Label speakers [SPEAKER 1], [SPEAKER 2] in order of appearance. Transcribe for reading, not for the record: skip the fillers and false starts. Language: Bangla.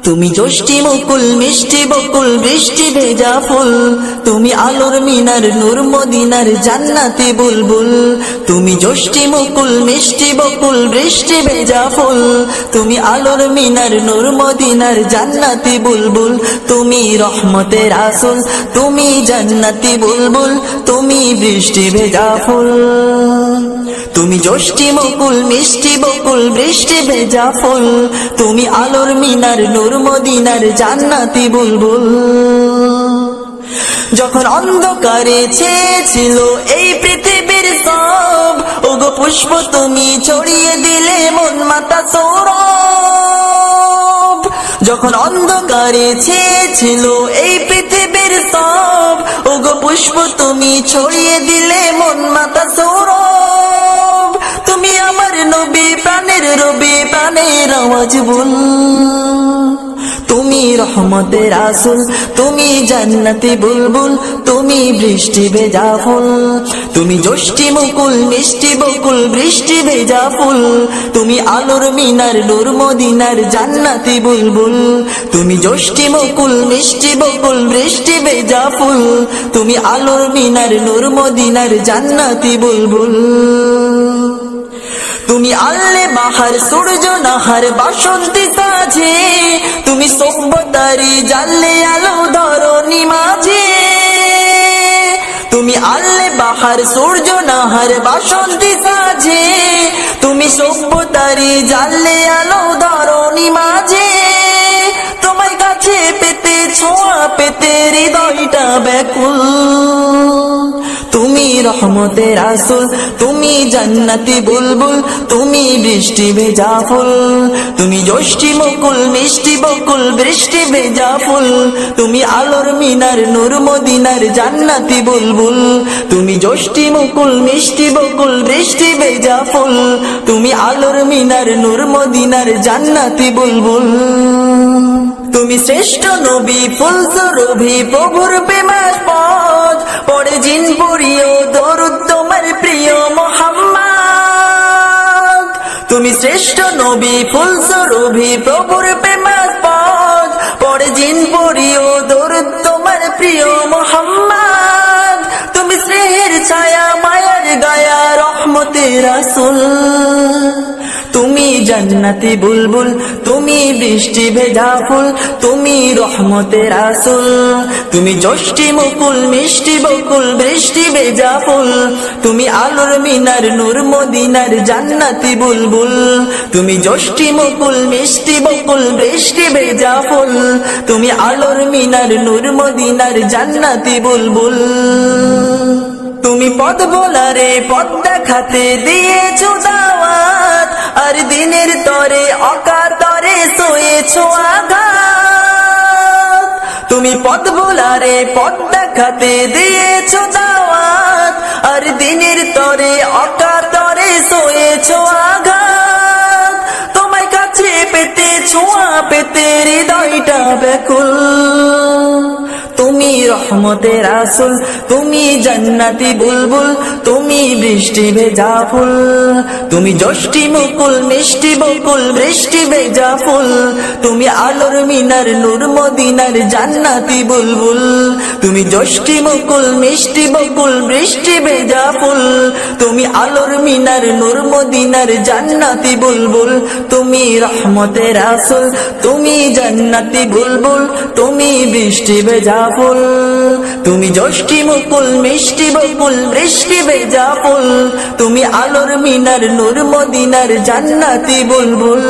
[SPEAKER 1] তুমি যষ্টি মুকুল মিষ্টি বকুল বৃষ্টি ভেজা ফুল, তুমি আলোর মিনার নূর মদিনার জান্নাতি বুলবুল। তুমি যষ্টি মুকুল মিষ্টি বকুল বৃষ্টি ভেজা ফুল, তুমি আলোর মিনার নূর মদিনার জান্নাতি বুলবুল। তুমি রহমতের রাসূল, তুমি জান্নাতি বুলবুল, তুমি বৃষ্টি ভেজা ফুল। তুমি যষ্টি মুকুল মিষ্টি বকুল বৃষ্টি ভেজা ফুল, তুমি আলোর মিনার নূর মদিনার জান্নাতি বুলবুল। যখন অন্ধকারে ছেয়েছিল এই পৃথিবীর সব, ওগো পুষ্প তুমি ছড়িয়ে দিলে মন মাতা সৌরভ। যখন অন্ধকারে ছেয়েছিল এই পৃথিবীর সব, ওগো পুষ্প তুমি ছড়িয়ে দিলে মন মাতা সৌরভ। তুমি আমার নবী প্রাণের রবি প্রাণের আওয়াজ বল। তুমি রহমতের রাসূল, তুমি জান্নাতি বুলবুল, তুমি বৃষ্টি ভেজা ফুল। তুমি যষ্টি মুকুল মিষ্টি বকুল বৃষ্টি ভেজা ফুল, তুমি আলোর মিনার নূর মদিনার জান্নাতি বুলবুল। তুমি যষ্টি মুকুল মিষ্টি বকুল বৃষ্টি ভেজা ফুল, তুমি আলোর মিনার নূর মদিনার জান্নাতি বুলবুল। তুমি আল্লে বাহার সূর্য নাহার বাসন্তী সাজে, তুমি সভ্যতারি জানলে আলো ধরণী মাঝে। তুমি আল্লে বাহার সূর্য নাহার বাসন্তী সাজে, তুমি সভ্যতারি জানলে আলো ধরণী মাঝে। তোমার কাছে পেতে ছোঁয়া পেতে হৃদয়টা ব্যাকুল। তুমি রহমতের রাসূল, তুমি জান্নাতি বুলবুল, তুমি বৃষ্টি ভেজা ফুল। তুমি যষ্টি মুকুল মিষ্টি বকুল বৃষ্টি ভেজা ফুল, তুমি আলোর মিনার নূর মদিনার জান্নাতি বুলবুল। তুমি যষ্টি মুকুল মিষ্টি বকুল বৃষ্টি ভেজা ফুল, তুমি আলোর মিনার নূর মদিনার জান্নাতি বুলবুল। তুমি শ্রেষ্ঠ নবী ফুল সুরভি প্রভুর প্রেমের পথ, পড়ে জিন পড়িও দরুদ তোমার প্রিয় মুহাম্মদ। তুমি শ্রেষ্ঠ নবী ফুল সুরভি প্রভুর প্রেমের পথ, পড়ে জিন পড়িও দরুদ তোমার প্রিয় মুহাম্মদ। তুমি স্নেহের ছায়া মায়ার গায়া রহমতের রাসূল, তুমি জান্নাতি বুলবুল, তুমি বৃষ্টি ভেজা ফুল, তুমি রহমতের রাসূল। তুমি যষ্টি মুকুল মিষ্টি বকুল বৃষ্টি ভেজা ফুল, তুমি আলোর মিনার নূর মদিনার জান্নাতি বুলবুল। তুমি যষ্টি মুকুল মিষ্টি বকুল বৃষ্টি ভেজা ফুল, তুমি আলোর মিনার নূর মদিনার জান্নাতি বুলবুল। তুমি পথ ভোলারে পথ দেখাতে দিয়েছো দাওয়াত, আর দিনের তরে অকাতরে সয়েছো আঘাত। তুমি পথ ভোলারে পথ দেখাতে দিয়েছো দাওয়াত, আর দিনের তরে অকাতরে সয়েছো আঘাত। তোমায় কাছে পেতে ছোঁয়া পেতে হৃদয়টা ব্যাকুল। তুমি রহমতের রাসূল, তুমি জান্নাতি বুলবুল, তুমি বৃষ্টি ভেজা ফুল। তুমি যষ্টি মুকুল মিষ্টি বকুল বৃষ্টি ভেজা ফুল, তুমি আলোর মিনার নূর মদিনার জান্নাতি বুলবুল। তুমি যষ্টি মুকুল মিষ্টি বকুল বৃষ্টি ভেজা ফুল, তুমি আলোর মিনার নূর মদিনার জান্নাতি বুলবুল। তুমি রহমতের রাসূল, তুমি জান্নাতি বুলবুল, তুমি বৃষ্টি ভেজা ফুল। তুমি যষ্টি মুকুল মিষ্টি বকুল বৃষ্টি ভেজা ফুল, তুমি আলোর মিনার নূর মদিনার জান্নাতি বুলবুল।